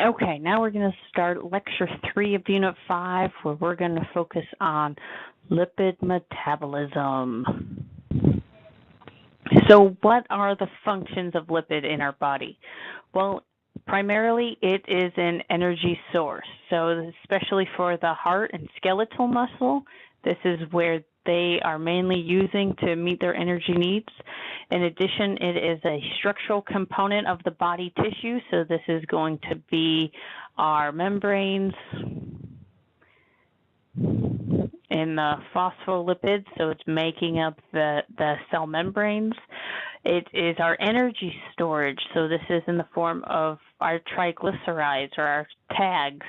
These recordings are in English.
Okay, now we're going to start lecture 3 of Unit 5, where we're going to focus on lipid metabolism. So what are the functions of lipid in our body? Well, primarily it is an energy source. So especially for the heart and skeletal muscle, this is where they are mainly using to meet their energy needs. In addition, it is a structural component of the body tissue. So this is going to be our membranes and the phospholipids, so it's making up the cell membranes. It is our energy storage, so this is in the form of our triglycerides or our tags.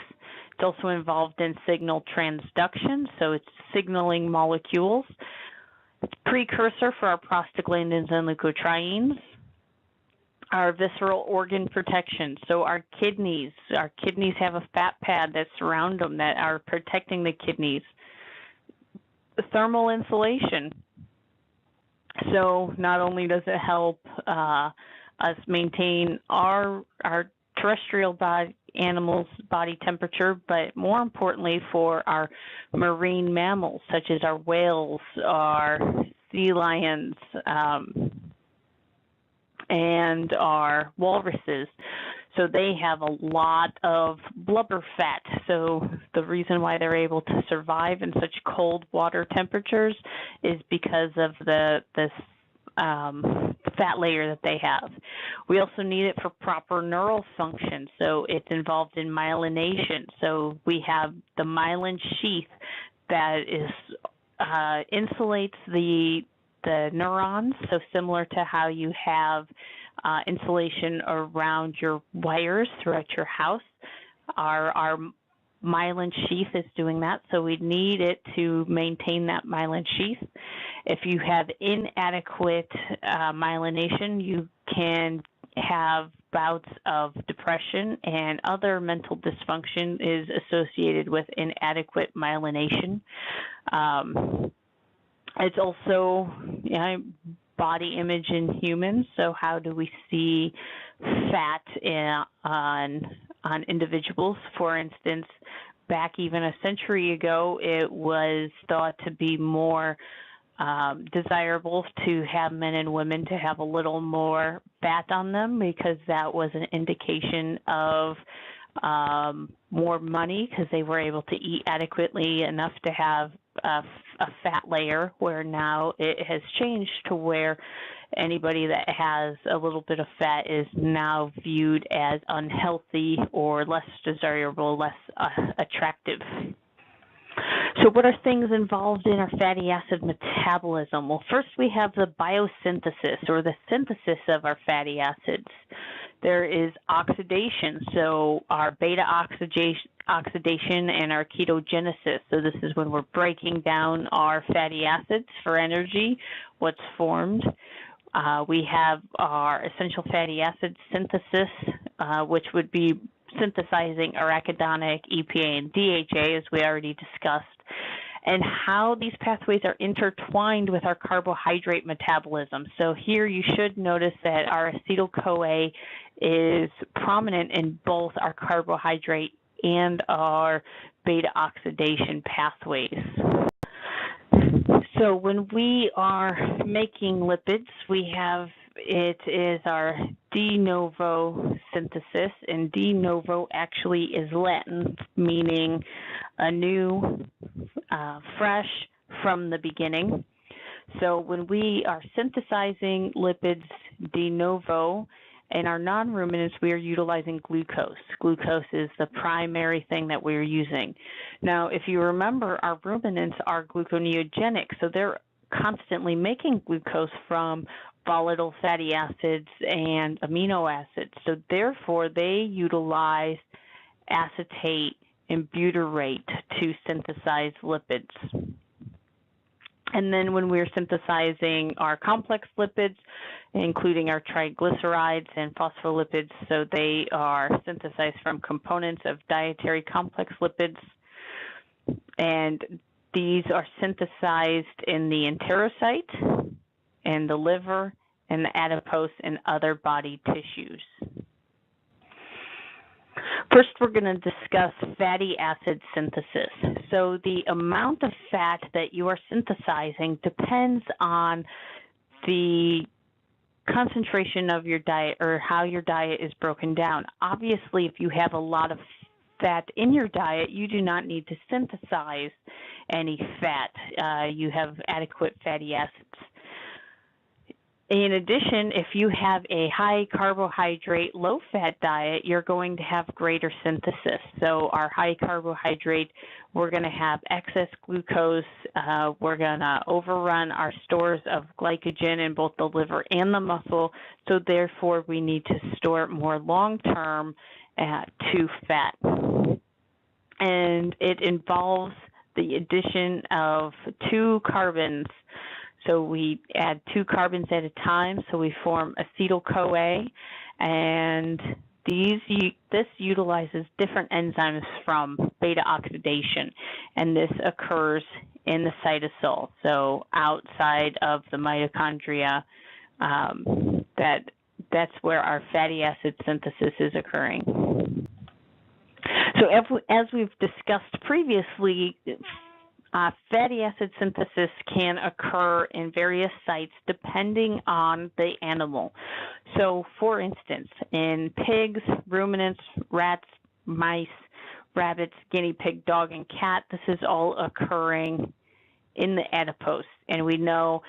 It's also involved in signal transduction, so it's signaling molecules. It's precursor for our prostaglandins and leukotrienes. Our visceral organ protection, so our kidneys have a fat pad that surround them that are protecting the kidneys. Thermal insulation. So not only does it help us maintain our terrestrial animals' body temperature, but more importantly for our marine mammals, such as our whales, our sea lions, and our walruses. So they have a lot of blubber fat. So the reason why they're able to survive in such cold water temperatures is because of the fat layer that they have. We also need it for proper neural function. So it's involved in myelination. So we have the myelin sheath that is insulates the neurons, so similar to how you have insulation around your wires throughout your house. Our myelin sheath is doing that, so we need it to maintain that myelin sheath. If you have inadequate myelination, you can have bouts of depression, and other mental dysfunction is associated with inadequate myelination. It's also body image in humans. So how do we see fat on individuals? For instance, back even a century ago, it was thought to be more desirable to have men and women to have a little more fat on them, because that was an indication of more money, because they were able to eat adequately enough to have a fat layer, where now it has changed to where anybody that has a little bit of fat is now viewed as unhealthy or less desirable, less attractive. So what are things involved in our fatty acid metabolism? Well, first we have the biosynthesis, or the synthesis of our fatty acids. There is oxidation, so our beta oxidation and our ketogenesis. So this is when we're breaking down our fatty acids for energy, what's formed. We have our essential fatty acid synthesis, which would be synthesizing arachidonic, EPA, and DHA, as we already discussed, and how these pathways are intertwined with our carbohydrate metabolism. So here you should notice that our acetyl-CoA is prominent in both our carbohydrate and our beta oxidation pathways. So when we are making lipids, it is our de novo synthesis, and de novo actually is Latin, meaning anew, fresh, from the beginning. So when we are synthesizing lipids de novo, in our non-ruminants, we are utilizing glucose. Glucose is the primary thing that we're using. Now, if you remember, our ruminants are gluconeogenic, so they're constantly making glucose from volatile fatty acids and amino acids. So therefore, they utilize acetate and butyrate to synthesize lipids. And then when we're synthesizing our complex lipids, including our triglycerides and phospholipids, so they are synthesized from components of dietary complex lipids. And these are synthesized in the enterocyte and the liver and the adipose and other body tissues. First, we're going to discuss fatty acid synthesis. So the amount of fat that you are synthesizing depends on the concentration of your diet or how your diet is broken down. Obviously, if you have a lot of fat in your diet, you do not need to synthesize any fat. You have adequate fatty acids. In addition, if you have a high carbohydrate, low fat diet, you're going to have greater synthesis. So our high carbohydrate, we're going to have excess glucose. We're going to overrun our stores of glycogen in both the liver and the muscle. So therefore, we need to store it more long-term to fat. And it involves the addition of 2 carbons. So we add 2 carbons at a time, so we form acetyl-CoA, and this utilizes different enzymes from beta oxidation, and this occurs in the cytosol, so outside of the mitochondria. That's where our fatty acid synthesis is occurring. So as we've discussed previously, fatty acid synthesis can occur in various sites depending on the animal. So, for instance, in pigs, ruminants, rats, mice, rabbits, guinea pig, dog, and cat, this is all occurring in the adipose. And we know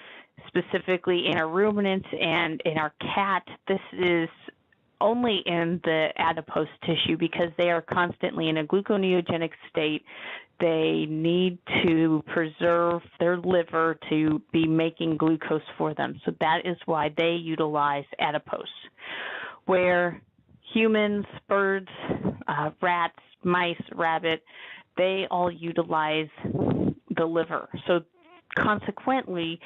specifically in our ruminants and in our cat, this is only in the adipose tissue because they are constantly in a gluconeogenic state. They need to preserve their liver to be making glucose for them. So that is why they utilize adipose. Where humans, birds, rats, mice, rabbit, they all utilize the liver. So consequently,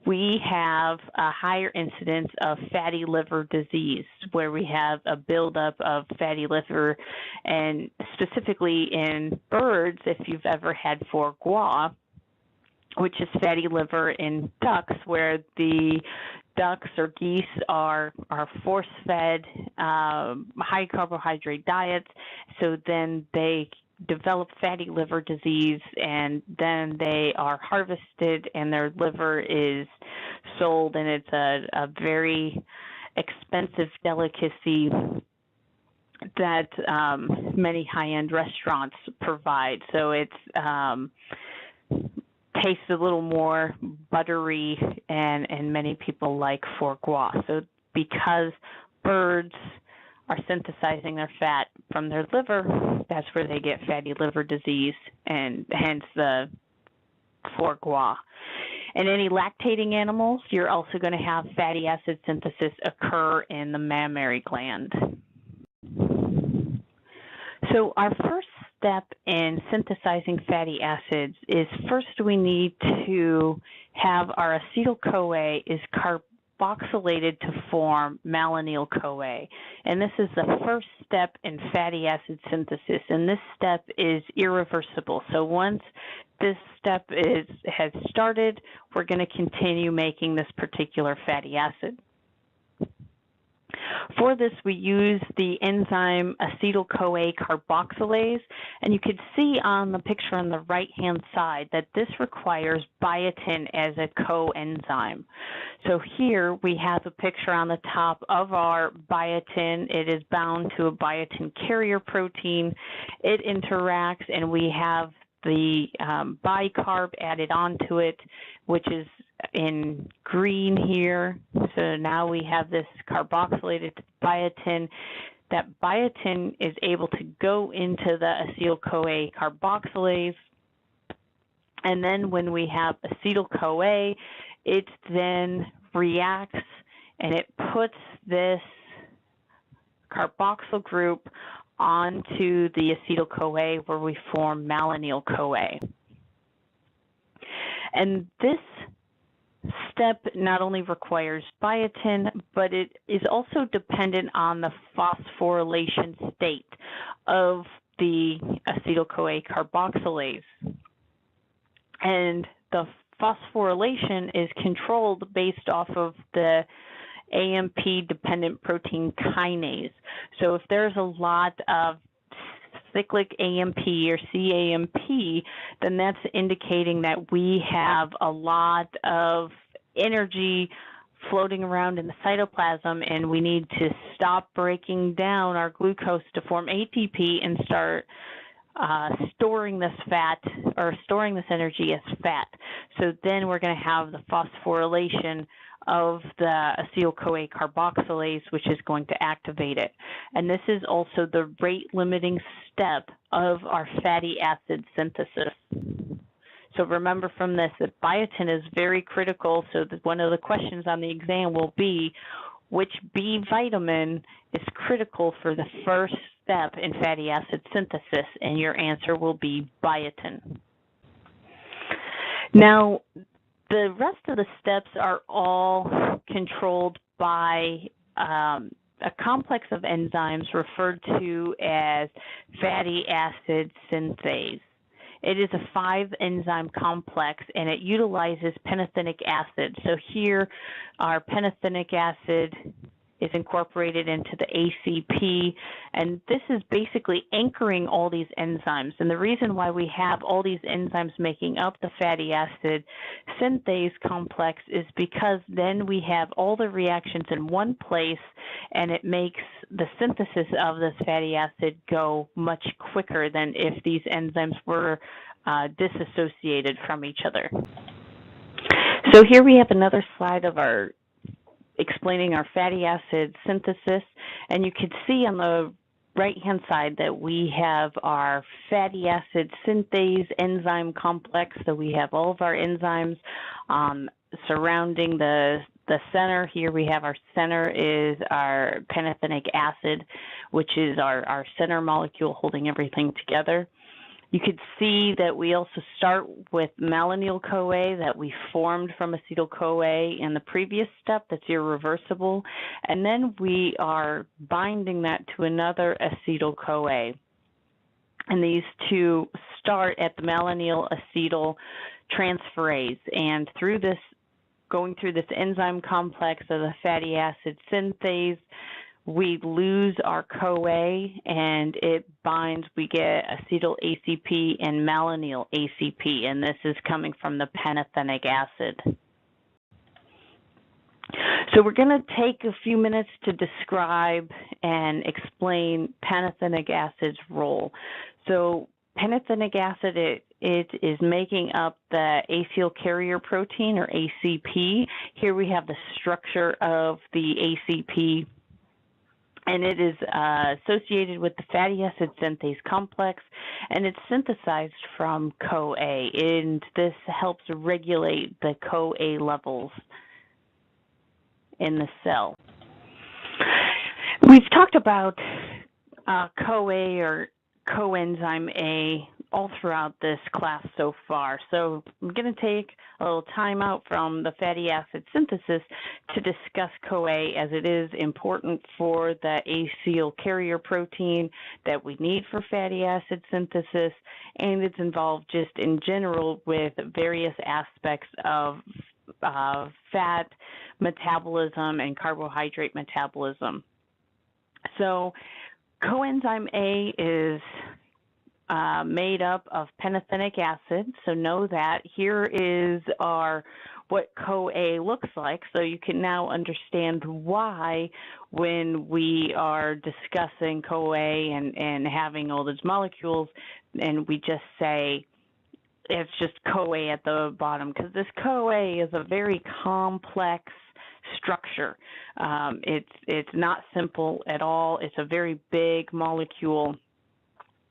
we have a higher incidence of fatty liver disease, where we have a buildup of fatty liver, and specifically in birds, if you've ever had foie gras, which is fatty liver in ducks, where the ducks or geese are force-fed high carbohydrate diets, so then they develop fatty liver disease, and then they are harvested and their liver is sold, and it's a very expensive delicacy that many high-end restaurants provide. So it's tastes a little more buttery, and many people like foie gras. So because birds are synthesizing their fat from their liver, that's where they get fatty liver disease, and hence the foie gras. In any lactating animals, you're also going to have fatty acid synthesis occur in the mammary gland. So our first step in synthesizing fatty acids is first we need to have our acetyl-CoA is carboxylated to form malonyl-CoA. And this is the first step in fatty acid synthesis, and this step is irreversible. So once this step has started, we're going to continue making this particular fatty acid. For this, we use the enzyme acetyl-CoA carboxylase, and you can see on the picture on the right-hand side that this requires biotin as a coenzyme. So here we have a picture on the top of our biotin. It is bound to a biotin carrier protein. It interacts, and we have the bicarb added onto it, which is in green here. So now we have this carboxylated biotin. That biotin is able to go into the acetyl-CoA carboxylase, and then when we have acetyl-CoA, it then reacts and it puts this carboxyl group onto the acetyl-CoA, where we form malonyl-CoA. And this step not only requires biotin, but it is also dependent on the phosphorylation state of the acetyl-CoA carboxylase. And the phosphorylation is controlled based off of the AMP-dependent protein kinase. So if there's a lot of cyclic AMP or CAMP, then that's indicating that we have a lot of energy floating around in the cytoplasm, and we need to stop breaking down our glucose to form ATP and start storing this fat or storing this energy as fat. So then we're going to have the phosphorylation of the acetyl-CoA carboxylase, which is going to activate it. And this is also the rate-limiting step of our fatty acid synthesis. So remember from this that biotin is very critical. So one of the questions on the exam will be, which B vitamin is critical for the first step in fatty acid synthesis? And your answer will be biotin. Now, the rest of the steps are all controlled by a complex of enzymes referred to as fatty acid synthase. It is a 5-enzyme complex, and it utilizes pantothenic acid. So here, our pantothenic acid is incorporated into the ACP, and this is basically anchoring all these enzymes. And the reason why we have all these enzymes making up the fatty acid synthase complex is because then we have all the reactions in one place, and it makes the synthesis of this fatty acid go much quicker than if these enzymes were disassociated from each other. So here we have another slide of our explaining our fatty acid synthesis, and you can see on the right-hand side that we have our fatty acid synthase enzyme complex. So we have all of our enzymes surrounding the center. Here we have our center is our pantothenic acid, which is our center molecule holding everything together. You could see that we also start with malonyl-CoA that we formed from acetyl-CoA in the previous step. That's irreversible. And then we are binding that to another acetyl-CoA. And these two start at the malonyl-acetyl transferase. And through this, going through this enzyme complex of the fatty acid synthase, we lose our CoA and it binds, we get acetyl ACP and malonyl ACP, and this is coming from the pantothenic acid. So we're going to take a few minutes to describe and explain pantothenic acid's role. So pantothenic acid, it is making up the acyl carrier protein, or ACP. Here we have the structure of the ACP, and it is associated with the fatty acid synthase complex, and it's synthesized from CoA, and this helps regulate the CoA levels in the cell. We've talked about CoA or coenzyme A all throughout this class so far. So I'm going to take a little time out from the fatty acid synthesis to discuss CoA, as it is important for the acyl carrier protein that we need for fatty acid synthesis, and it's involved just in general with various aspects of fat metabolism and carbohydrate metabolism. So coenzyme A is made up of pantothenic acid. So know that. Here is what CoA looks like. So you can now understand why, when we are discussing CoA and having all those molecules, and we just say it's just CoA at the bottom, because this CoA is a very complex structure. It's not simple at all. It's a very big molecule.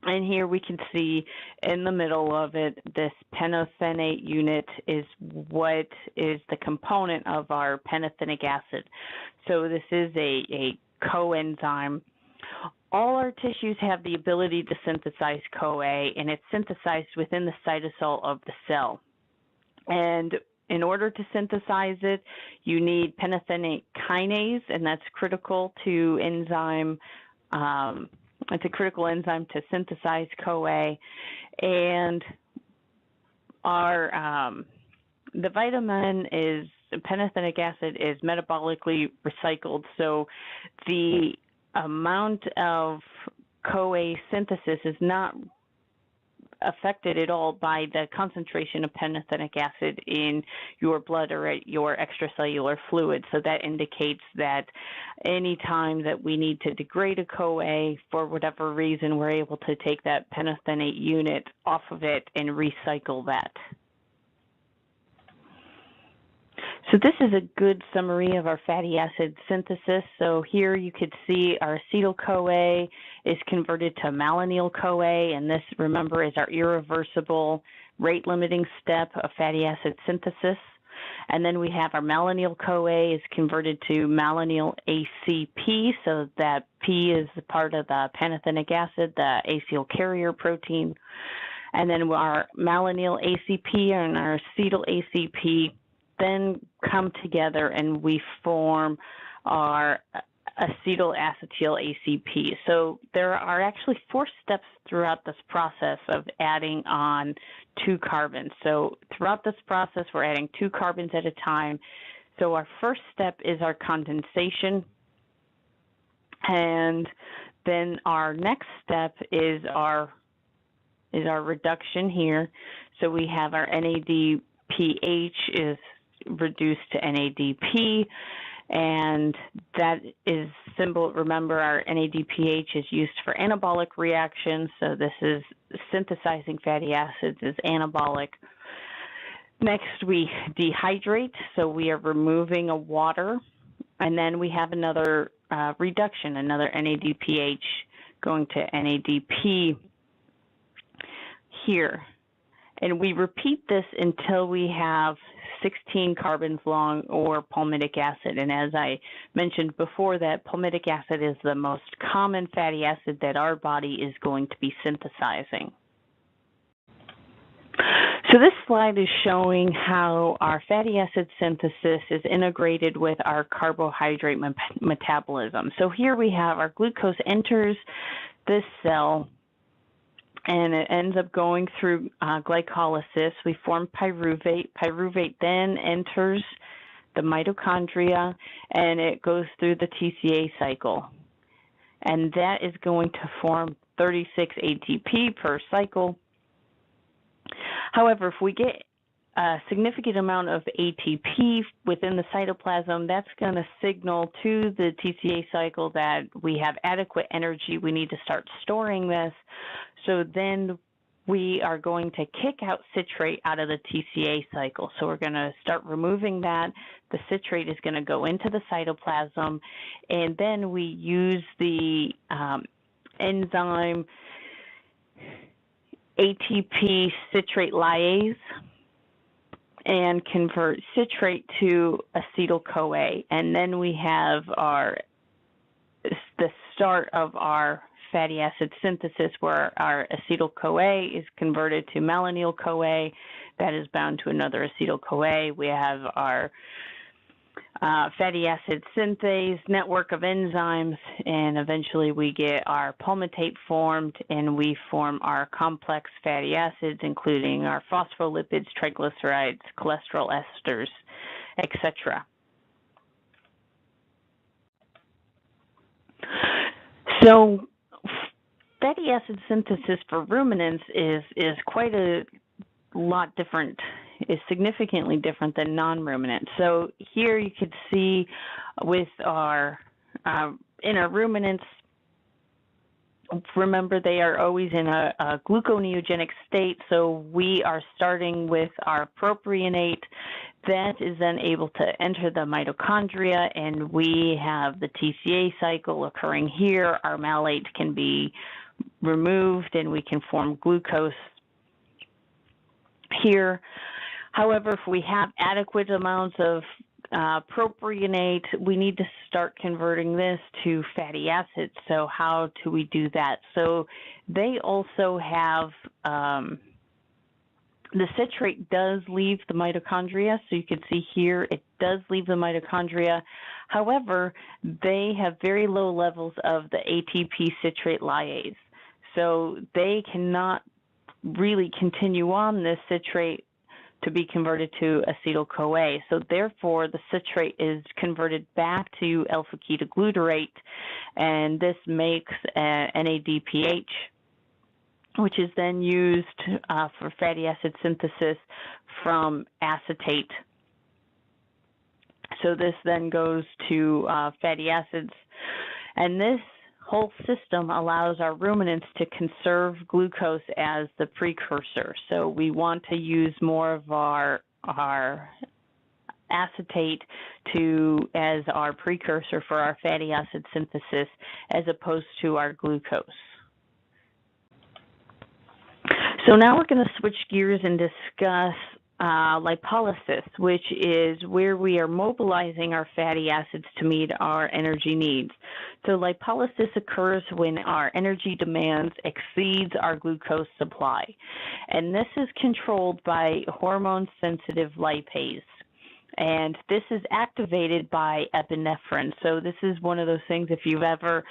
And here we can see in the middle of it, this pantothenate unit is what is the component of our pantothenic acid. So this is a coenzyme. All our tissues have the ability to synthesize CoA, and it's synthesized within the cytosol of the cell. And in order to synthesize it, you need pantothenic kinase, and that's critical to enzyme. It's a critical enzyme to synthesize CoA, and the vitamin is pantothenic acid is metabolically recycled. So the amount of CoA synthesis is not affected at all by the concentration of pantothenic acid in your blood or your extracellular fluid. So that indicates that any time that we need to degrade a CoA for whatever reason, we're able to take that pantothenate unit off of it and recycle that. So this is a good summary of our fatty acid synthesis. So here you could see our acetyl-CoA is converted to malonyl-CoA, and this, remember, is our irreversible rate-limiting step of fatty acid synthesis. And then we have our malonyl-CoA is converted to malonyl ACP, so that P is part of the pantothenic acid, the acyl carrier protein. And then our malonyl ACP and our acetyl ACP then come together and we form our acetyl-acetyl ACP. So there are actually 4 steps throughout this process of adding on 2 carbons. So throughout this process, we're adding 2 carbons at a time. So our first step is our condensation. And then our next step is our reduction here. So we have our NADPH is reduced to NADP, and that is symbol. Remember, our NADPH is used for anabolic reactions, so this is synthesizing fatty acids is anabolic. Next, we dehydrate, so we are removing a water, and then we have another reduction, another NADPH going to NADP here. And we repeat this until we have 16 carbons long or palmitic acid. And as I mentioned before, that palmitic acid is the most common fatty acid that our body is going to be synthesizing. So this slide is showing how our fatty acid synthesis is integrated with our carbohydrate metabolism. So here we have our glucose enters this cell, and it ends up going through glycolysis. We form pyruvate. Pyruvate then enters the mitochondria, and it goes through the TCA cycle. And that is going to form 36 ATP per cycle. However, if we get a significant amount of ATP within the cytoplasm, that's going to signal to the TCA cycle that we have adequate energy. We need to start storing this. So then we are going to kick out citrate out of the TCA cycle. So we're going to start removing that. The citrate is going to go into the cytoplasm, and then we use the enzyme ATP citrate lyase and convert citrate to acetyl-CoA. And then we have the start of our fatty acid synthesis, where our acetyl-CoA is converted to malonyl-CoA. That is bound to another acetyl-CoA. We have our fatty acid synthase network of enzymes, and eventually we get our palmitate formed, and we form our complex fatty acids, including our phospholipids, triglycerides, cholesterol esters, etc. So fatty acid synthesis for ruminants is quite a lot different, is significantly different than non-ruminants. So here you could see with our in our ruminants, remember they are always in a gluconeogenic state, so we are starting with our propionate. That is then able to enter the mitochondria, and we have the TCA cycle occurring here. Our malate can be removed, and we can form glucose here. However, if we have adequate amounts of propionate, we need to start converting this to fatty acids. So how do we do that? So they also have, the citrate does leave the mitochondria. So you can see here, it does leave the mitochondria. However, they have very low levels of the ATP citrate lyase. So they cannot really continue on this citrate to be converted to acetyl-CoA. So therefore, the citrate is converted back to alpha-ketoglutarate, and this makes NADPH, which is then used for fatty acid synthesis from acetate. So this then goes to fatty acids, and this whole system allows our ruminants to conserve glucose as the precursor. So we want to use more of our acetate as our precursor for our fatty acid synthesis as opposed to our glucose. So now we're going to switch gears and discuss lipolysis, which is where we are mobilizing our fatty acids to meet our energy needs. So lipolysis occurs when our energy demands exceeds our glucose supply, and this is controlled by hormone-sensitive lipase. And this is activated by epinephrine. So this is one of those things, if you've ever,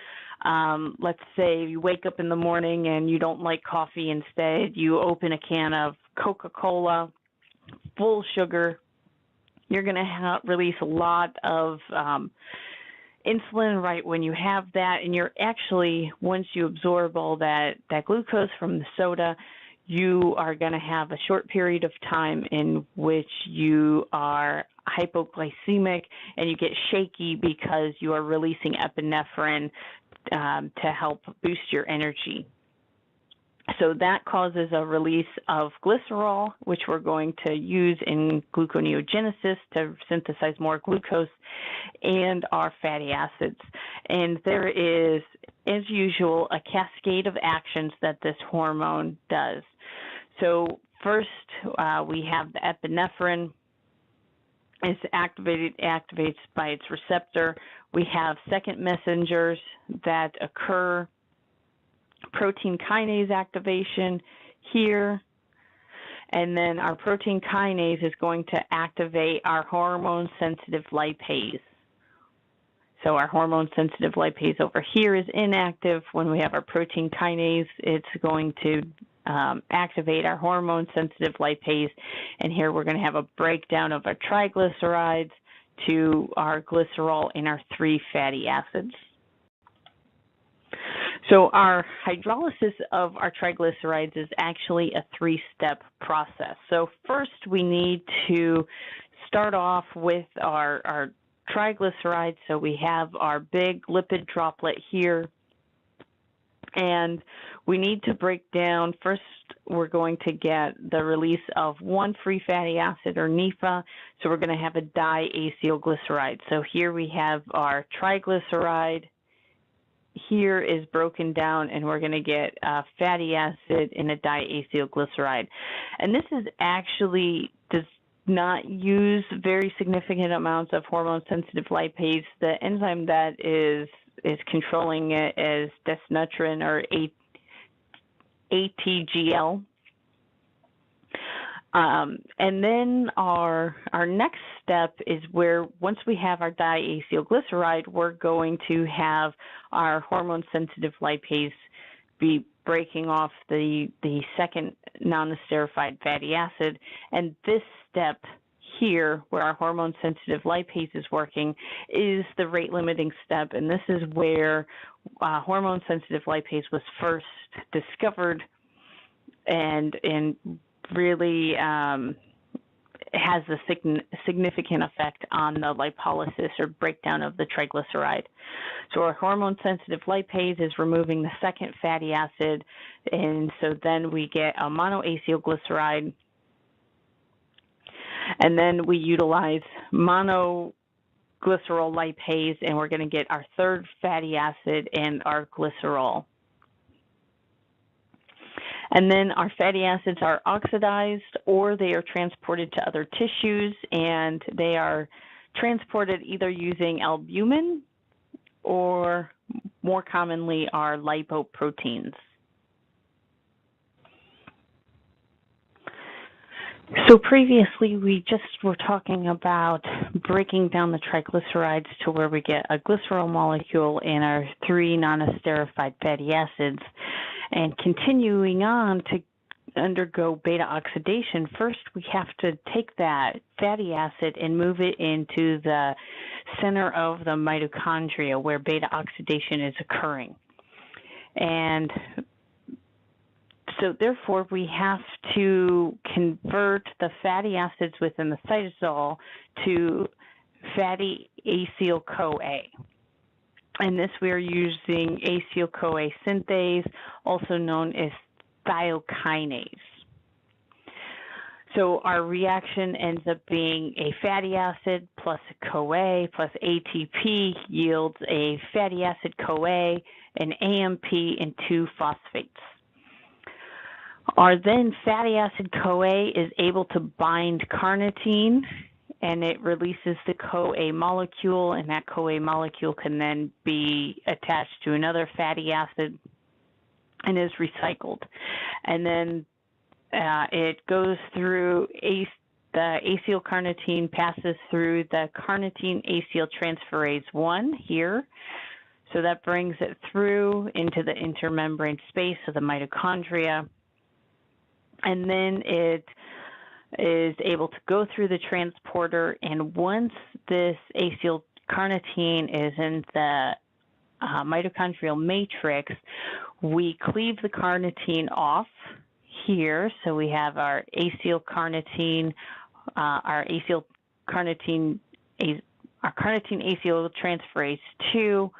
let's say you wake up in the morning and you don't like coffee, instead you open a can of Coca-Cola, full sugar, you're going to release a lot of insulin right when you have that, and you're actually, once you absorb all that glucose from the soda, you are going to have a short period of time in which you are hypoglycemic and you get shaky because you are releasing epinephrine to help boost your energy. So that causes a release of glycerol, which we're going to use in gluconeogenesis to synthesize more glucose, and our fatty acids. And there is, as usual, a cascade of actions that this hormone does. So first, we have the epinephrine is activates by its receptor. We have second messengers that occur, protein kinase activation here, and then our protein kinase is going to activate our hormone-sensitive lipase. So our hormone-sensitive lipase over here is inactive. When we have our protein kinase, it's going to activate our hormone-sensitive lipase, and here we're going to have a breakdown of our triglycerides to our glycerol and our 3 fatty acids. So our hydrolysis of our triglycerides is actually a 3-step process. So first we need to start off with our triglycerides. So we have our big lipid droplet here, and we need to break down, first we're going to get the release of 1 free fatty acid, or NEFA, so we're going to have a diacylglyceride. So here we have our triglyceride, here is broken down, and we're going to get a fatty acid in a diacylglyceride. And this is actually does not use very significant amounts of hormone-sensitive lipase. The enzyme that is controlling it is desnutrin, or ATGL. And then our next step is where, once we have our diacylglyceride, we're going to have our hormone-sensitive lipase be breaking off the second non-esterified fatty acid. And this step here, where our hormone-sensitive lipase is working, is the rate-limiting step. And this is where hormone-sensitive lipase was first discovered and really has a significant effect on the lipolysis or breakdown of the triglyceride. So our hormone-sensitive lipase is removing the second fatty acid, and so then we get a monoacylglyceride, and then we utilize monoglycerol lipase, and we're going to get our third fatty acid and our glycerol. And then our fatty acids are oxidized, or they are transported to other tissues, and they are transported either using albumin or, more commonly, our lipoproteins. So previously, we just were talking about breaking down the triglycerides to where we get a glycerol molecule and our 3 non-esterified fatty acids, and continuing on to undergo beta oxidation, first we have to take that fatty acid and move it into the center of the mitochondria where beta oxidation is occurring. And so therefore, we have to convert the fatty acids within the cytosol to fatty acyl-CoA. And this we are using acyl-CoA synthase, also known as thiokinase. So our reaction ends up being a fatty acid plus a CoA plus ATP yields a fatty acid CoA, an AMP, and 2 phosphates. Our then fatty acid CoA is able to bind carnitine, and it releases the CoA molecule, and that CoA molecule can then be attached to another fatty acid and is recycled. And then it goes through the acylcarnitine, passes through the carnitine acyltransferase 1 here. So that brings it through into the intermembrane space of the mitochondria. And then it is able to go through the transporter, and once this acylcarnitine is in the mitochondrial matrix, we cleave the carnitine off here. So we have our acylcarnitine, our carnitine acyltransferase 2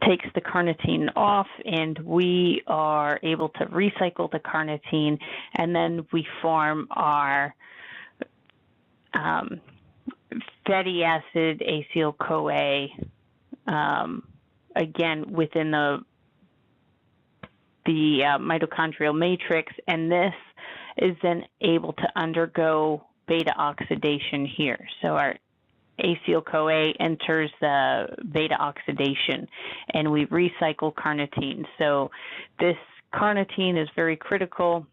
takes the carnitine off, and we are able to recycle the carnitine, and then we form our fatty acid acyl-CoA again within the mitochondrial matrix, and this is then able to undergo beta oxidation here. So our acyl-CoA enters the beta oxidation, and we recycle carnitine. So this carnitine is very critical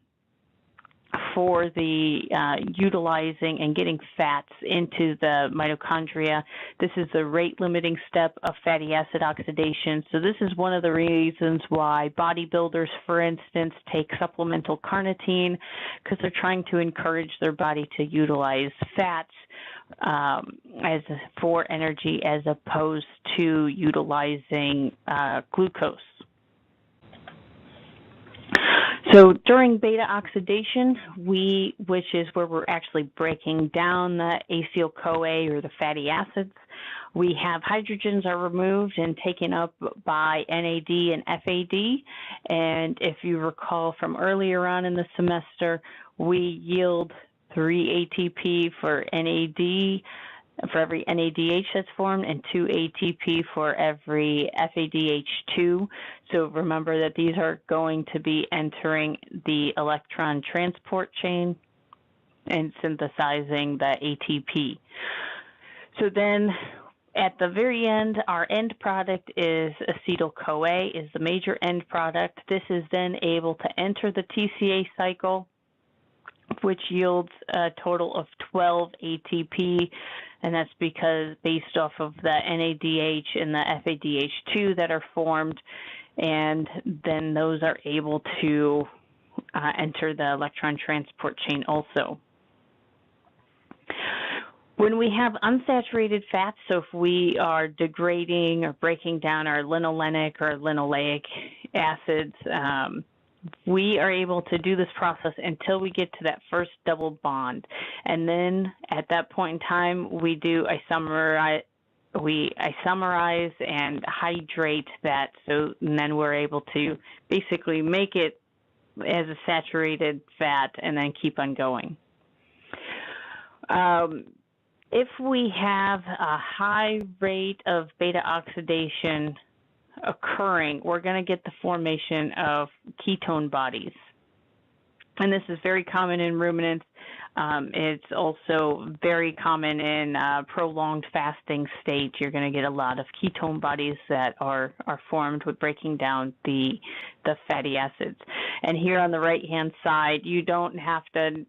for the utilizing and getting fats into the mitochondria. This is the rate-limiting step of fatty acid oxidation. So this is one of the reasons why bodybuilders, for instance, take supplemental carnitine, because they're trying to encourage their body to utilize fats for energy as opposed to utilizing glucose. So during beta oxidation, which is where we're actually breaking down the acyl-CoA or the fatty acids, we have hydrogens are removed and taken up by NAD and FAD. And if you recall from earlier on in the semester, we yield 3 ATP for NAD, for every NADH that's formed, and 2 ATP for every FADH2. So remember that these are going to be entering the electron transport chain and synthesizing the ATP. So then at the very end, our end product is acetyl-CoA, is the major end product. This is then able to enter the TCA cycle, which yields a total of 12 ATP, and that's because based off of the NADH and the FADH2 that are formed, and then those are able to enter the electron transport chain also. When we have unsaturated fats, so if we are degrading or breaking down our linolenic or linoleic acids, we are able to do this process until we get to that first double bond. And then at that point in time, we isomerize and hydrate that, and then we're able to basically make it as a saturated fat and then keep on going. If we have a high rate of beta oxidation occurring, we're going to get the formation of ketone bodies. And this is very common in ruminants. It's also very common in prolonged fasting state. You're going to get a lot of ketone bodies that are formed with breaking down the fatty acids. And here on the right-hand side, you don't have to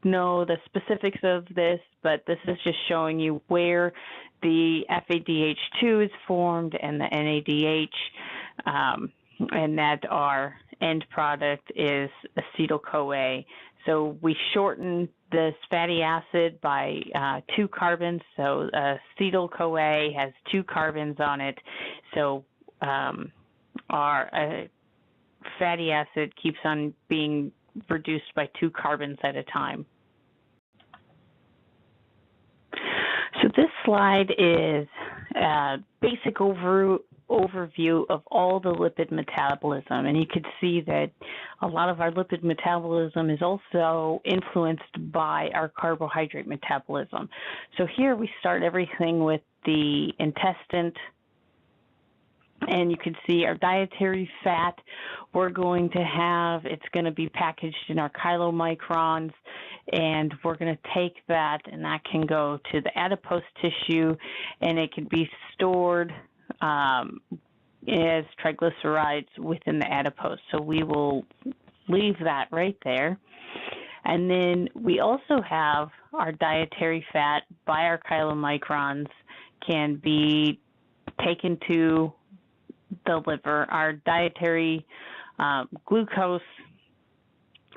know the specifics of this, but this is just showing you where the FADH2 is formed and the NADH. and that our end product is acetyl-CoA. So we shorten this fatty acid by 2 carbons. So acetyl-CoA has 2 carbons on it. So our fatty acid keeps on being reduced by 2 carbons at a time. So this slide is a basic overview of all the lipid metabolism, and you can see that a lot of our lipid metabolism is also influenced by our carbohydrate metabolism. So here we start everything with the intestine, and you can see our dietary fat we're going to have, it's going to be packaged in our chylomicrons, and we're going to take that, and that can go to the adipose tissue, and it can be stored as triglycerides within the adipose. So we will leave that right there. And then we also have our dietary fat by our chylomicrons can be taken to the liver. Our dietary glucose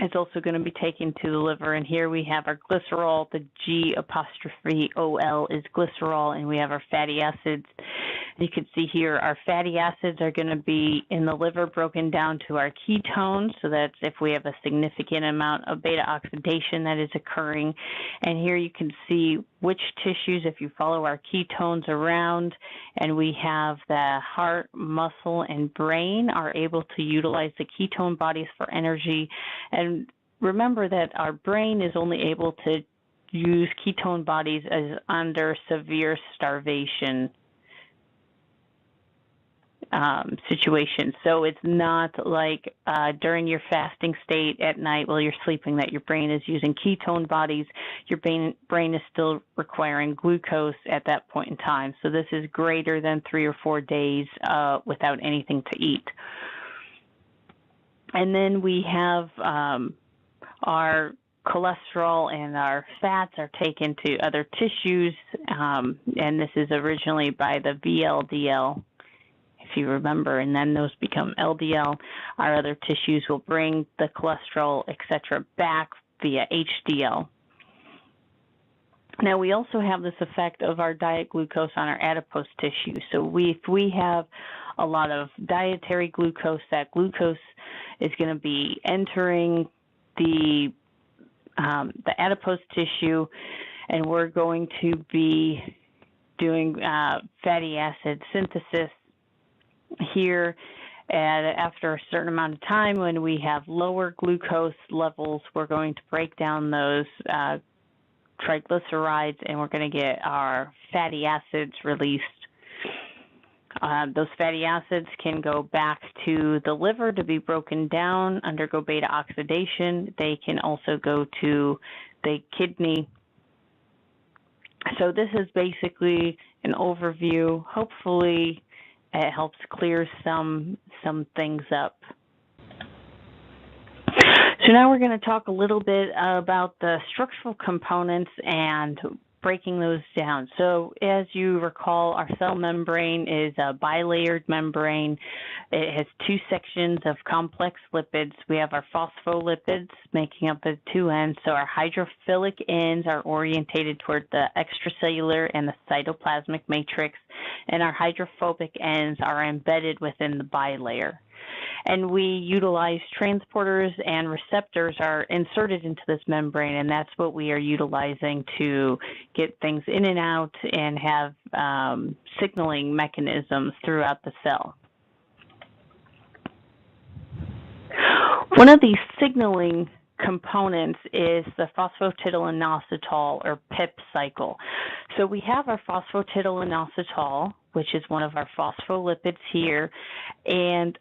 is also going to be taken to the liver, and here we have our glycerol. The G'(OL) is glycerol, and we have our fatty acids. You can see here our fatty acids are going to be in the liver broken down to our ketones, so that's if we have a significant amount of beta oxidation that is occurring. And here you can see which tissues, if you follow our ketones around, and we have the heart, muscle, and brain are able to utilize the ketone bodies for energy. And remember that our brain is only able to use ketone bodies as under severe starvation situation. So it's not like during your fasting state at night while you're sleeping that your brain is using ketone bodies. Your brain is still requiring glucose at that point in time. So this is greater than 3 or 4 days without anything to eat. And then we have our cholesterol and our fats are taken to other tissues, and this is originally by the VLDL, if you remember, and then those become LDL. Our other tissues will bring the cholesterol, etc., back via HDL. Now, we also have this effect of our diet glucose on our adipose tissue. So if we have a lot of dietary glucose, that glucose is going to be entering the adipose tissue, and we're going to be doing fatty acid synthesis here. And after a certain amount of time, when we have lower glucose levels, we're going to break down those triglycerides, and we're going to get our fatty acids released. Those fatty acids can go back to the liver to be broken down, undergo beta oxidation. They can also go to the kidney. So this is basically an overview. Hopefully it helps clear some things up. So now we're going to talk a little bit about the structural components and breaking those down. So as you recall, our cell membrane is a bilayered membrane. It has 2 sections of complex lipids. We have our phospholipids making up the 2 ends. So our hydrophilic ends are orientated toward the extracellular and the cytoplasmic matrix, and our hydrophobic ends are embedded within the bilayer. And we utilize transporters and receptors are inserted into this membrane, and that's what we are utilizing to get things in and out and have signaling mechanisms throughout the cell. One of these signaling components is the phosphatidylinositol, or PIP cycle. So we have our phosphatidylinositol, which is one of our phospholipids here, and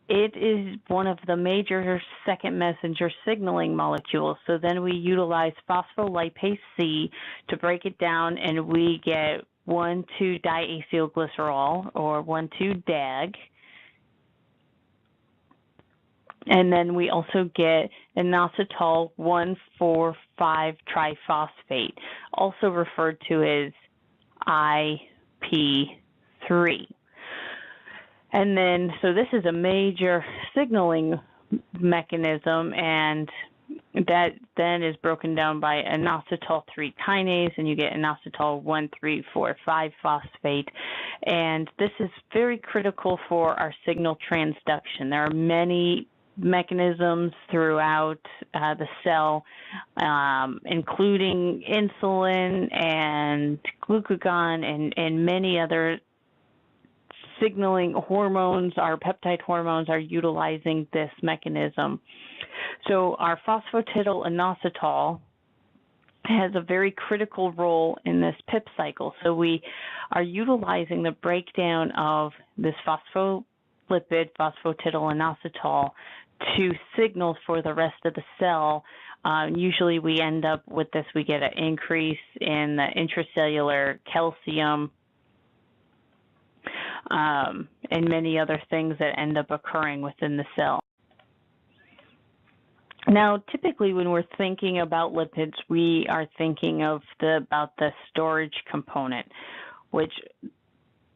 it is one of the major second messenger signaling molecules. So then we utilize phospholipase C to break it down, and we get 1,2-diacylglycerol, or 1,2-DAG. And then we also get inositol 1,4,5-triphosphate, also referred to as IP3. And then, so this is a major signaling mechanism, and that then is broken down by inositol 3 kinase, and you get inositol 1, 3, 4, 5 phosphate. And this is very critical for our signal transduction. There are many mechanisms throughout the cell, including insulin and glucagon and many other signaling hormones. Our peptide hormones are utilizing this mechanism. So our phosphatidylinositol has a very critical role in this PIP cycle. So we are utilizing the breakdown of this phospholipid, phosphatidylinositol, to signal for the rest of the cell. Usually we end up with this, we get an increase in the intracellular calcium, and many other things that end up occurring within the cell. Now, typically when we're thinking about lipids, we are thinking of about the storage component, which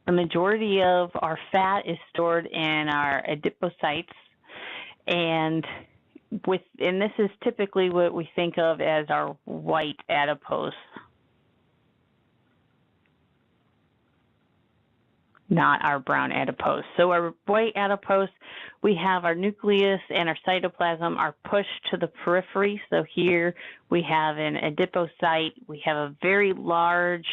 the majority of our fat is stored in our adipocytes, and this is typically what we think of as our white adipose, not our brown adipose. So our white adipose, we have our nucleus and our cytoplasm are pushed to the periphery. So here we have an adipocyte. We have a very large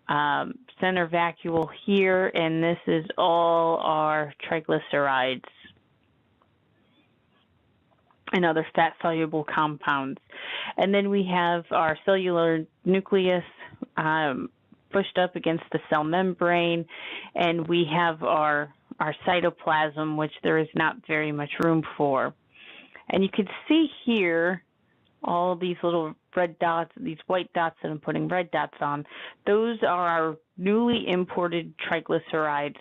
center vacuole here, and this is all our triglycerides and other fat-soluble compounds. And then we have our cellular nucleus pushed up against the cell membrane, and we have our cytoplasm, which there is not very much room for. And you can see here all these little red dots, these white dots that I'm putting red dots on. Those are our newly imported triglycerides.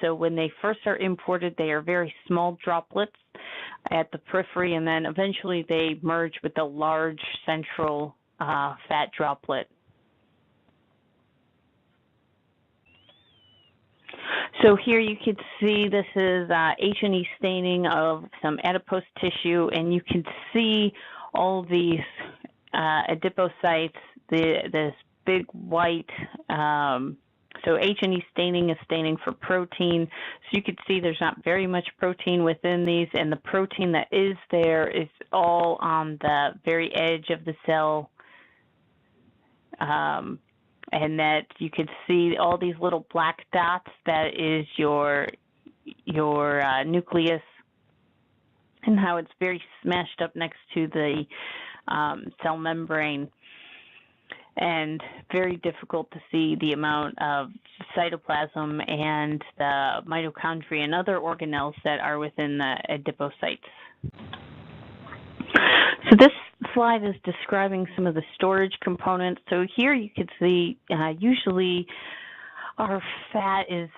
So when they first are imported, they are very small droplets at the periphery, and then eventually they merge with the large central fat droplet. So here you can see this is H&E staining of some adipose tissue, and you can see all these adipocytes, this big white, so H&E staining is staining for protein. So you can see there's not very much protein within these, and the protein that is there is all on the very edge of the cell. And that you can see all these little black dots, that is your nucleus, and how it's very smashed up next to the cell membrane, and very difficult to see the amount of cytoplasm and the mitochondria and other organelles that are within the adipocytes. So this slide is describing some of the storage components. So here you can see usually our fat is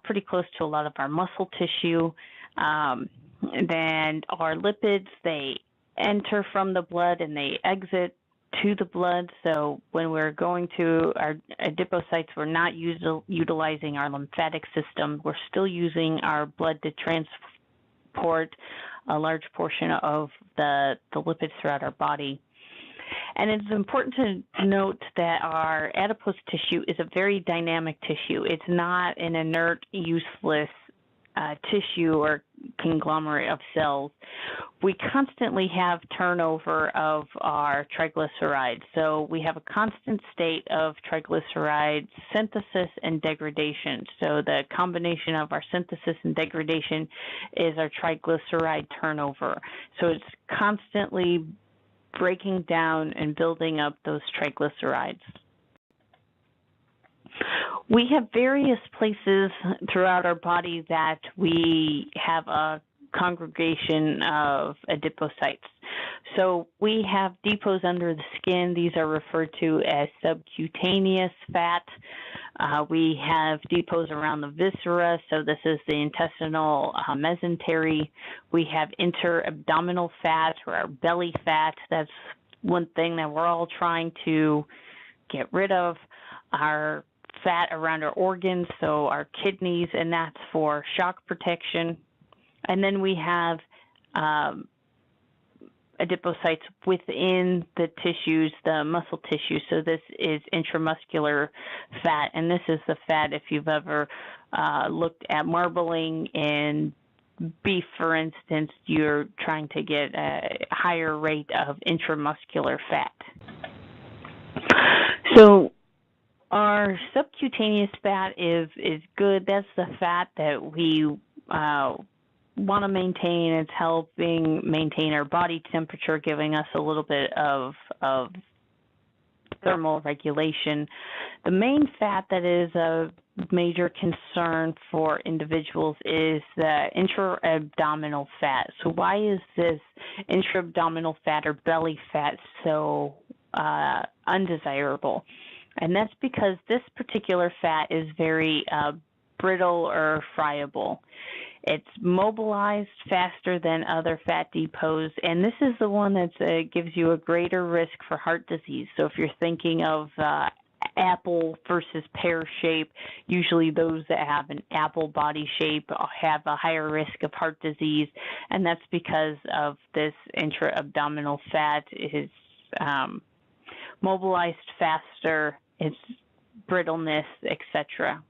pretty close to a lot of our muscle tissue. Then our lipids, they enter from the blood and they exit to the blood. So when we're going to our adipocytes, we're not utilizing our lymphatic system. We're still using our blood to transport a large portion of the lipids throughout our body. And it's important to note that our adipose tissue is a very dynamic tissue. It's not an inert, useless tissue or conglomerate of cells. We constantly have turnover of our triglycerides. So we have a constant state of triglyceride synthesis and degradation. So the combination of our synthesis and degradation is our triglyceride turnover. So it's constantly breaking down and building up those triglycerides. We have various places throughout our body that we have a congregation of adipocytes. So we have depots under the skin. These are referred to as subcutaneous fat. We have depots around the viscera, so this is the intestinal mesentery. We have interabdominal fat, or our belly fat. That's one thing that we're all trying to get rid of. Our fat around our organs, so our kidneys, and that's for shock protection. And then we have adipocytes within the tissues, the muscle tissue. So this is intramuscular fat, and this is the fat if you've ever looked at marbling in beef, for instance, you're trying to get a higher rate of intramuscular fat. So our subcutaneous fat is good. That's the fat that we want to maintain. It's helping maintain our body temperature, giving us a little bit of thermal regulation. The main fat that is a major concern for individuals is the intra-abdominal fat. So why is this intra-abdominal fat or belly fat so undesirable? And that's because this particular fat is very brittle or friable. It's mobilized faster than other fat depots, and this is the one that gives you a greater risk for heart disease. So if you're thinking of apple versus pear shape, usually those that have an apple body shape have a higher risk of heart disease, and that's because of this intra-abdominal fat is mobilized faster, its brittleness, etc.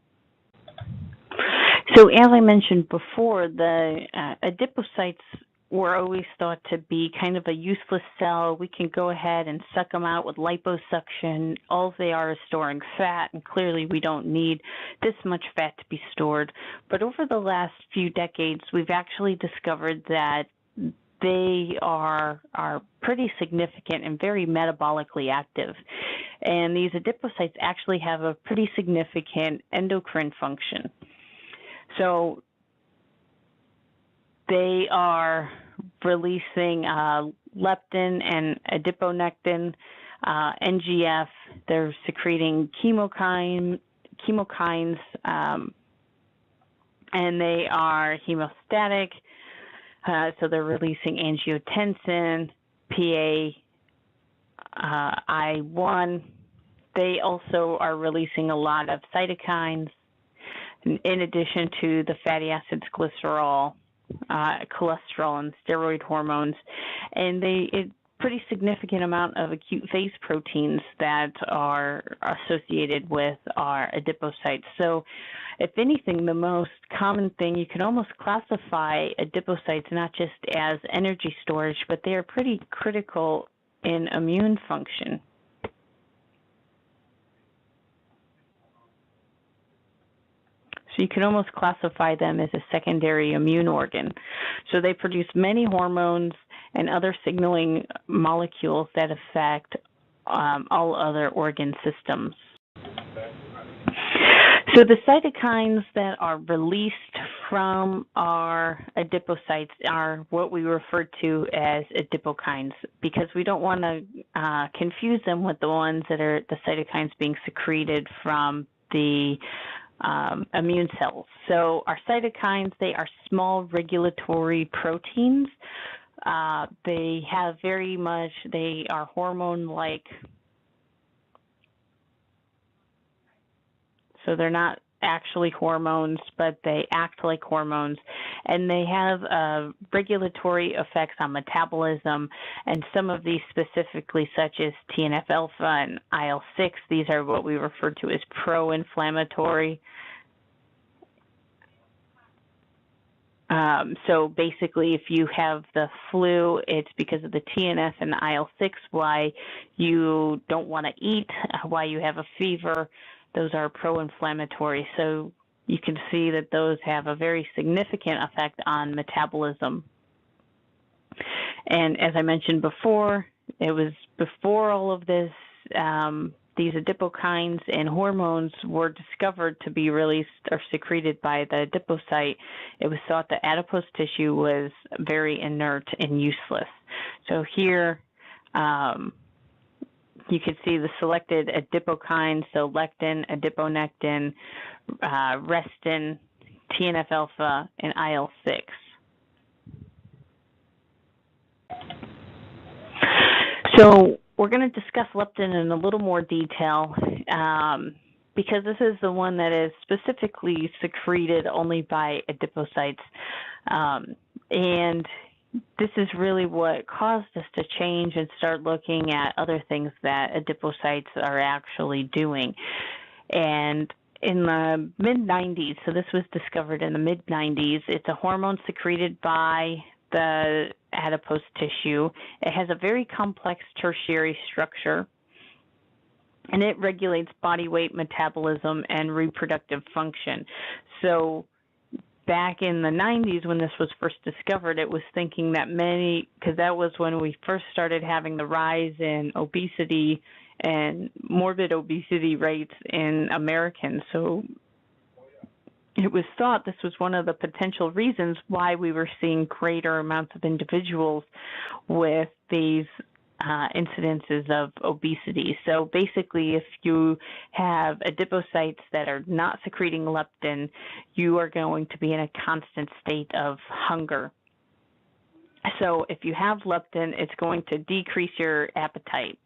So as I mentioned before, the adipocytes were always thought to be kind of a useless cell. We can go ahead and suck them out with liposuction. All they are is storing fat, and clearly we don't need this much fat to be stored. But over the last few decades, we've actually discovered that they are pretty significant and very metabolically active. And these adipocytes actually have a pretty significant endocrine function. So they are releasing leptin and adiponectin, NGF. They're secreting chemokines, and they are hemostatic. So they're releasing angiotensin, PAI1. They also are releasing a lot of cytokines, in addition to the fatty acids, cholesterol, and steroid hormones, and a pretty significant amount of acute phase proteins that are associated with our adipocytes. So if anything, the most common thing, you can almost classify adipocytes not just as energy storage, but they are pretty critical in immune function. So you can almost classify them as a secondary immune organ. So they produce many hormones and other signaling molecules that affect all other organ systems. So the cytokines that are released from our adipocytes are what we refer to as adipokines, because we don't want to confuse them with the ones that are the cytokines being secreted from the immune cells. So our cytokines, they are small regulatory proteins. They are hormone-like. So they're not actually hormones, but they act like hormones, and they have regulatory effects on metabolism, and some of these specifically, such as TNF-alpha and IL-6, these are what we refer to as pro-inflammatory. So basically, if you have the flu, it's because of the TNF and the IL-6, why you don't want to eat, why you have a fever. Those are pro-inflammatory. So you can see that those have a very significant effect on metabolism. And as I mentioned before, it was before all of this, these adipokines and hormones were discovered to be released or secreted by the adipocyte. It was thought that adipose tissue was very inert and useless. So here, you can see the selected adipokines, so lectin, adiponectin, restin, TNF-alpha, and IL-6. So we're going to discuss leptin in a little more detail. because this is the one that is specifically secreted only by adipocytes. And this is really what caused us to change and start looking at other things that adipocytes are actually doing. And in the mid-90s, so this was discovered in the mid-90s, it's a hormone secreted by the adipose tissue. It has a very complex tertiary structure, and it regulates body weight, metabolism, and reproductive function. So back in the 90s when this was first discovered, it was thinking that because that was when we first started having the rise in obesity and morbid obesity rates in Americans. So it was thought this was one of the potential reasons why we were seeing greater amounts of individuals with these incidences of obesity. So basically, if you have adipocytes that are not secreting leptin, you are going to be in a constant state of hunger. So if you have leptin, it's going to decrease your appetite.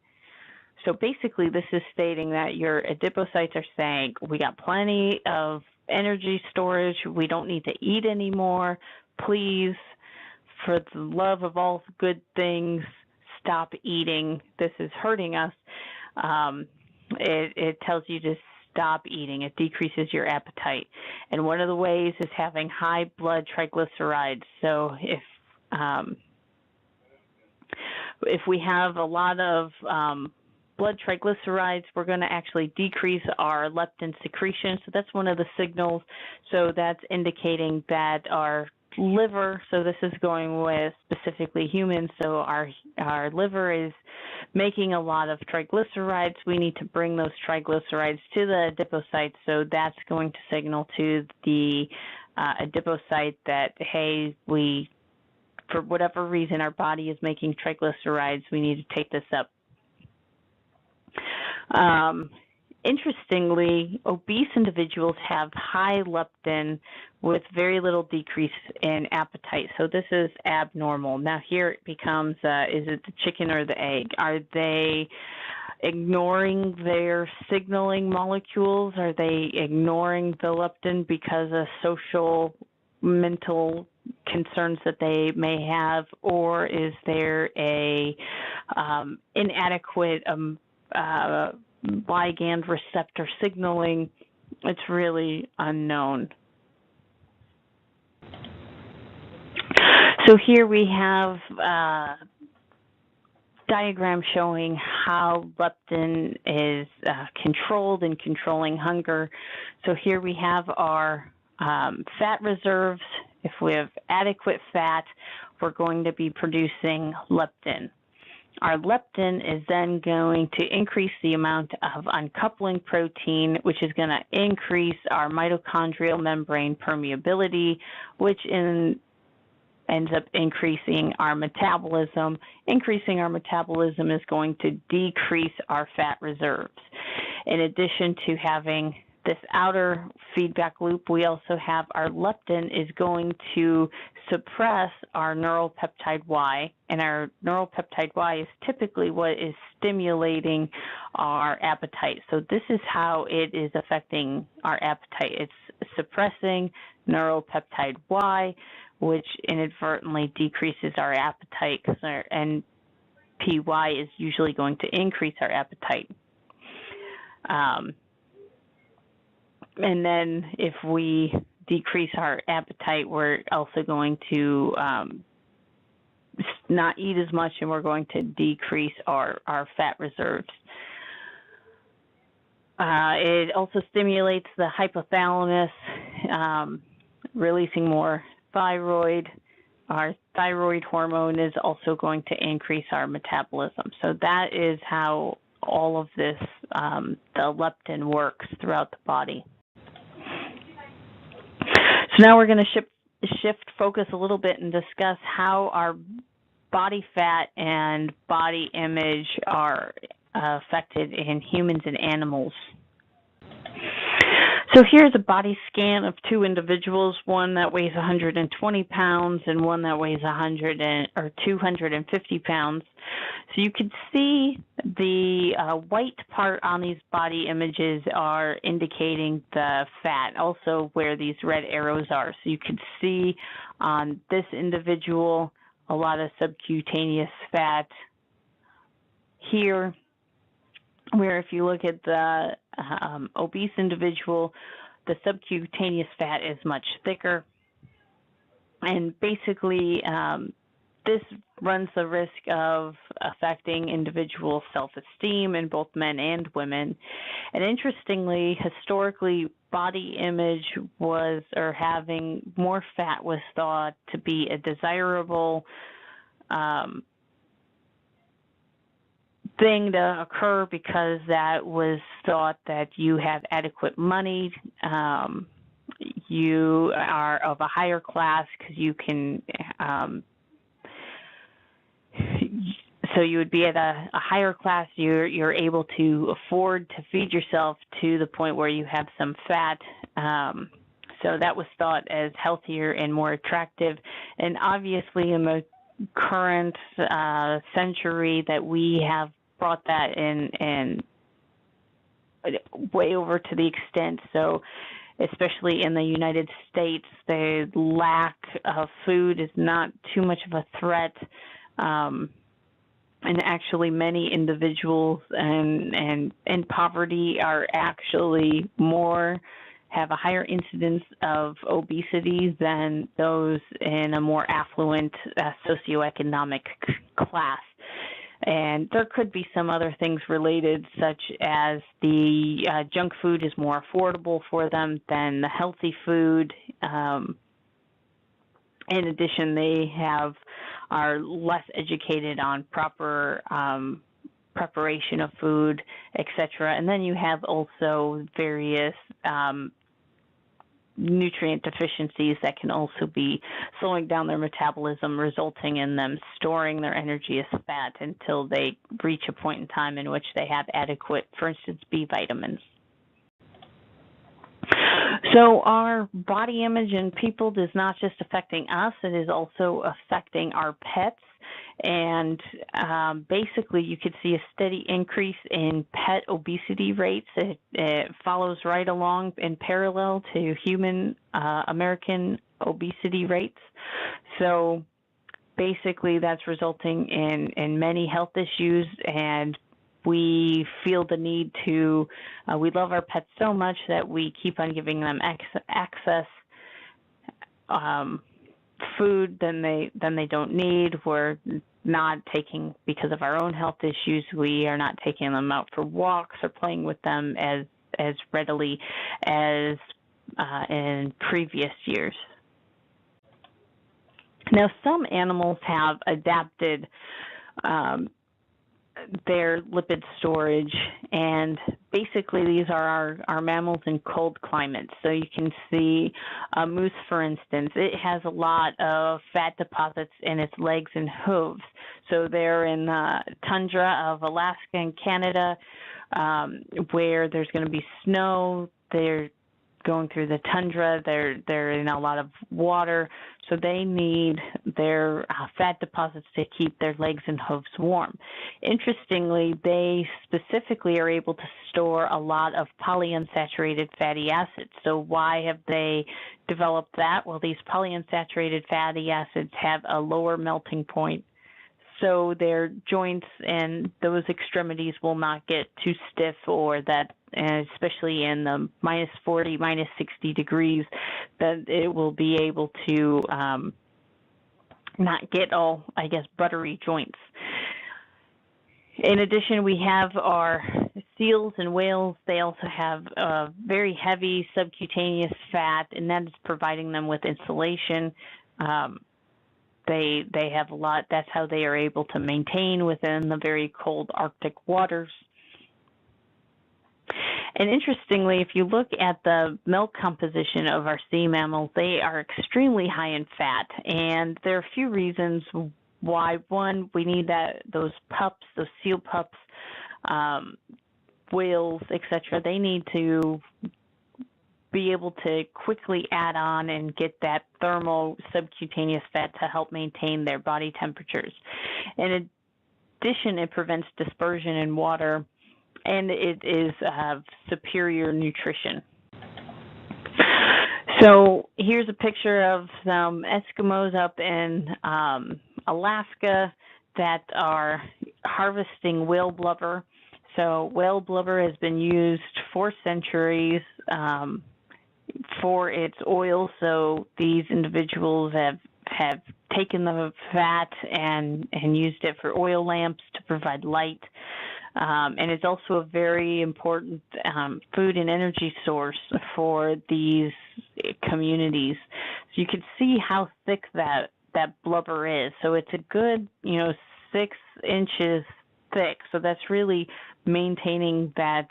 So basically, this is stating that your adipocytes are saying, we got plenty of energy storage, we don't need to eat anymore, please, for the love of all good things, stop eating. This is hurting us. It tells you to stop eating. It decreases your appetite. And one of the ways is having high blood triglycerides. So if we have a lot of blood triglycerides, we're going to actually decrease our leptin secretion. So that's one of the signals. So that's indicating that our liver, so this is going with specifically humans, so our liver is making a lot of triglycerides. We need to bring those triglycerides to the adipocytes, so that's going to signal to the adipocyte that, hey, for whatever reason, our body is making triglycerides, we need to take this up. Interestingly, obese individuals have high leptin with very little decrease in appetite. So this is abnormal. Now here it becomes, is it the chicken or the egg? Are they ignoring their signaling molecules? Are they ignoring the leptin because of social, mental concerns that they may have? Or is there a inadequate ligand receptor signaling? It's really unknown. So here we have a diagram showing how leptin is controlled in controlling hunger. So here we have our fat reserves. If we have adequate fat, we're going to be producing leptin. Our leptin is then going to increase the amount of uncoupling protein, which is going to increase our mitochondrial membrane permeability, which ends up increasing our metabolism. Increasing our metabolism is going to decrease our fat reserves. In addition to having this outer feedback loop, we also have our leptin is going to suppress our neuropeptide Y, and our neuropeptide Y is typically what is stimulating our appetite. So this is how it is affecting our appetite. It's suppressing neuropeptide Y, which inadvertently decreases our appetite, and PY is usually going to increase our appetite. And then if we decrease our appetite, we're also going to not eat as much, and we're going to decrease our fat reserves. It also stimulates the hypothalamus, releasing more thyroid. Our thyroid hormone is also going to increase our metabolism. So that is how all of this, the leptin works throughout the body. So now we're going to shift focus a little bit and discuss how our body fat and body image are affected in humans and animals. So here's a body scan of two individuals, one that weighs 120 pounds and one that weighs 250 pounds. So you can see the white part on these body images are indicating the fat, also where these red arrows are. So you can see on this individual a lot of subcutaneous fat here, where if you look at the obese individual, the subcutaneous fat is much thicker. And basically, this runs the risk of affecting individual self-esteem in both men and women. And interestingly, historically, body image was, or having more fat was thought to be a desirable thing to occur because that was thought that you have adequate money, you are of a higher class because you can, so you would be at a higher class, you're able to afford to feed yourself to the point where you have some fat. So that was thought as healthier and more attractive. And obviously in the current century that we have brought that in way over to the extent, so especially in the United States, the lack of food is not too much of a threat, and actually many individuals in poverty are actually have a higher incidence of obesity than those in a more affluent socioeconomic class. And there could be some other things related, such as the junk food is more affordable for them than the healthy food. In addition, they are less educated on proper preparation of food, etc. And then you have also various nutrient deficiencies that can also be slowing down their metabolism, resulting in them storing their energy as fat until they reach a point in time in which they have adequate, for instance, B vitamins. So our body image in people is not just affecting us, it is also affecting our pets. And basically, you could see a steady increase in pet obesity rates. It follows right along in parallel to human American obesity rates. So basically, that's resulting in many health issues, and we feel the need to, we love our pets so much that we keep on giving them access food than they don't need. We're not taking, because of our own health issues, we are not taking them out for walks or playing with them as readily as in previous years. Now, some animals have adapted their lipid storage, and basically these are our mammals in cold climates. So you can see a moose, for instance, it has a lot of fat deposits in its legs and hooves. So they're in the tundra of Alaska and Canada, where there's going to be snow. They're going through the tundra, they're in a lot of water, so they need their fat deposits to keep their legs and hooves warm. Interestingly, they specifically are able to store a lot of polyunsaturated fatty acids. So why have they developed that? Well, these polyunsaturated fatty acids have a lower melting point, so their joints and those extremities will not get too stiff, or that, especially in the minus 40, minus 60 degrees, that it will be able to not get all, I guess, buttery joints. In addition, we have our seals and whales. They also have very heavy subcutaneous fat, and that is providing them with insulation. They have a lot, that's how they are able to maintain within the very cold Arctic waters. And interestingly, if you look at the milk composition of our sea mammals, they are extremely high in fat. And there are a few reasons why. One, we need those pups, those seal pups, whales, etc., they need to be able to quickly add on and get that thermal subcutaneous fat to help maintain their body temperatures. In addition, it prevents dispersion in water, and it is superior nutrition. So here's a picture of some Eskimos up in Alaska that are harvesting whale blubber. So whale blubber has been used for centuries for its oil. So these individuals have taken the fat and used it for oil lamps to provide light. And it's also a very important food and energy source for these communities. So you can see how thick that blubber is. So it's a good, 6 inches thick. So that's really maintaining that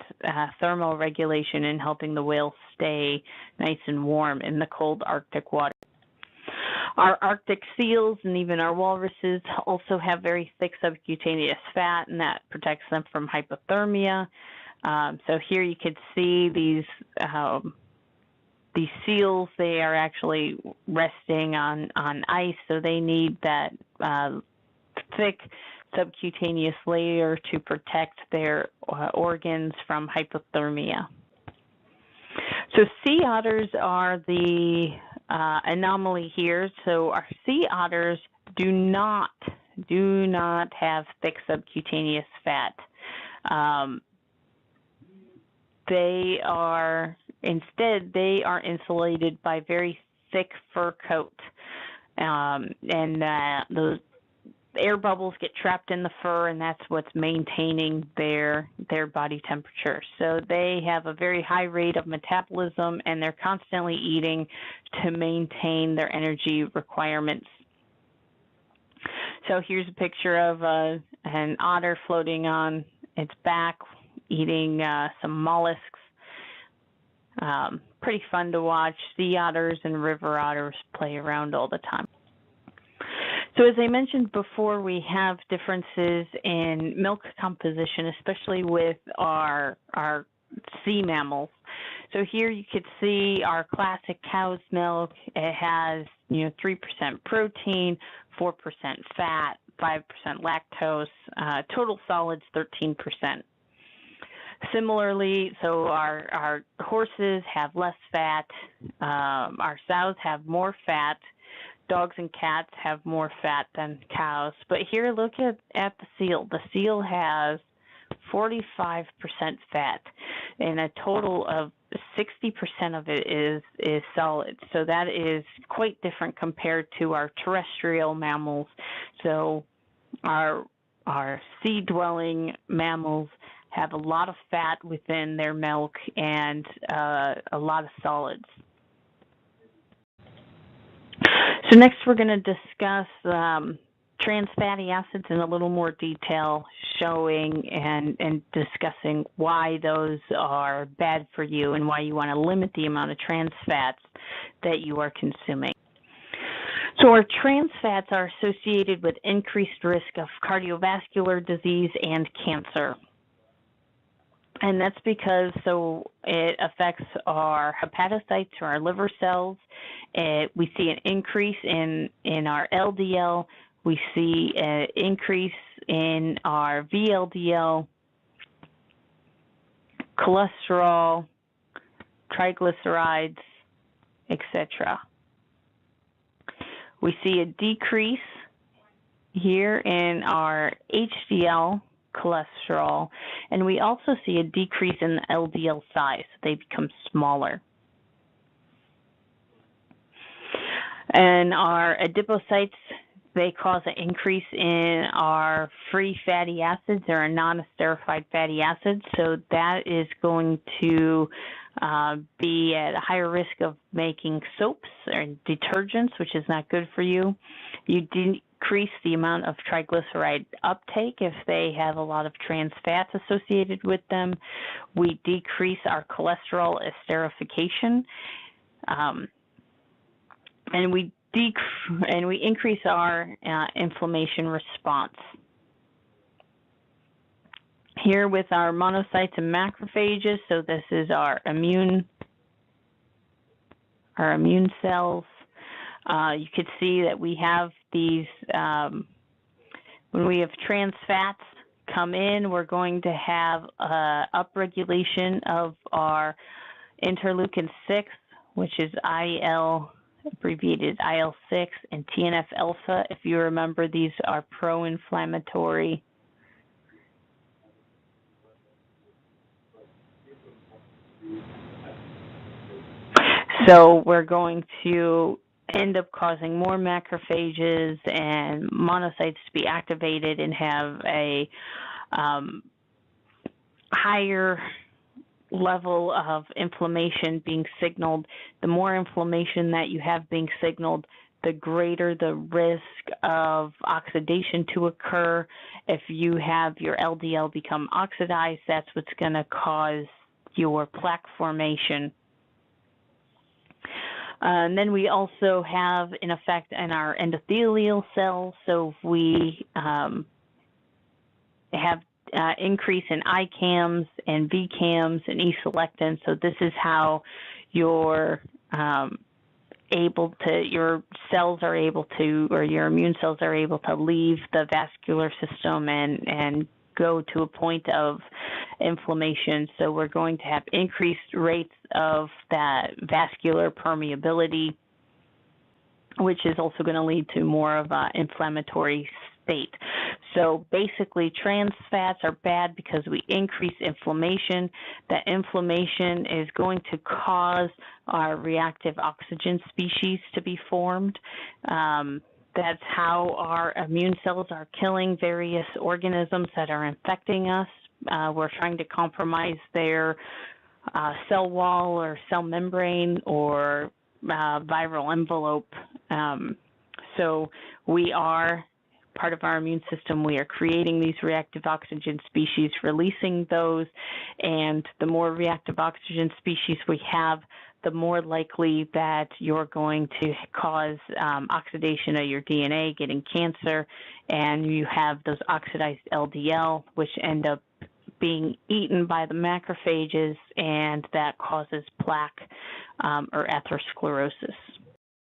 thermal regulation and helping the whales stay nice and warm in the cold Arctic water. Our Arctic seals and even our walruses also have very thick subcutaneous fat, and that protects them from hypothermia. So here you can see these seals. They are actually resting on ice, so they need that thick subcutaneous layer to protect their organs from hypothermia. So sea otters are the anomaly here. So our sea otters do not have thick subcutaneous fat. They are insulated by very thick fur coat, and those air bubbles get trapped in the fur, and that's what's maintaining their body temperature. So they have a very high rate of metabolism, and they're constantly eating to maintain their energy requirements. So here's a picture of an otter floating on its back, eating some mollusks. Pretty fun to watch. Sea otters and river otters play around all the time. So as I mentioned before, we have differences in milk composition, especially with our sea mammals. So here you could see our classic cow's milk. It has 3% protein, 4% fat, 5% lactose, total solids 13%. Similarly, so our horses have less fat, our sows have more fat. Dogs and cats have more fat than cows. But here, look at the seal. The seal has 45% fat, and a total of 60% of it is solid. So that is quite different compared to our terrestrial mammals. So our sea-dwelling mammals have a lot of fat within their milk and a lot of solids. So next we're going to discuss trans fatty acids in a little more detail, showing and discussing why those are bad for you and why you want to limit the amount of trans fats that you are consuming. So our trans fats are associated with increased risk of cardiovascular disease and cancer. And that's because it affects our hepatocytes or our liver cells. We see an increase in our LDL. We see an increase in our VLDL, cholesterol, triglycerides, etc. We see a decrease here in our HDL cholesterol, and we also see a decrease in the LDL size. They become smaller. And our adipocytes, they cause an increase in our free fatty acids or our non-esterified fatty acids. So that is going to be at a higher risk of making soaps or detergents, which is not good for you. You decrease the amount of triglyceride uptake if they have a lot of trans fats associated with them. We decrease our cholesterol esterification, and we increase our inflammation response. here with our monocytes and macrophages. So this is our immune cells. You could see that we have these, when we have trans fats come in, we're going to have upregulation of our interleukin 6, which is abbreviated IL-6, and TNF-alpha. If you remember, these are pro-inflammatory. So we're going to end up causing more macrophages and monocytes to be activated and have a higher level of inflammation being signaled. The more inflammation that you have being signaled, the greater the risk of oxidation to occur. If you have your LDL become oxidized, that's what's going to cause your plaque formation. And then we also have an effect on our endothelial cells. So if we have increase in ICAMs and VCAMs and E-selectin. So this is how your your cells are able to, or your immune cells are able to leave the vascular system and go to a point of inflammation. So we're going to have increased rates of that vascular permeability, which is also going to lead to more of an inflammatory state. So basically, trans fats are bad because we increase inflammation. That inflammation is going to cause our reactive oxygen species to be formed. That's how our immune cells are killing various organisms that are infecting us. We're trying to compromise their cell wall or cell membrane or viral envelope. So we are, part of our immune system, we are creating these reactive oxygen species, releasing those, and the more reactive oxygen species we have, the more likely that you're going to cause oxidation of your DNA, getting cancer, and you have those oxidized LDL, which end up being eaten by the macrophages, and that causes plaque or atherosclerosis.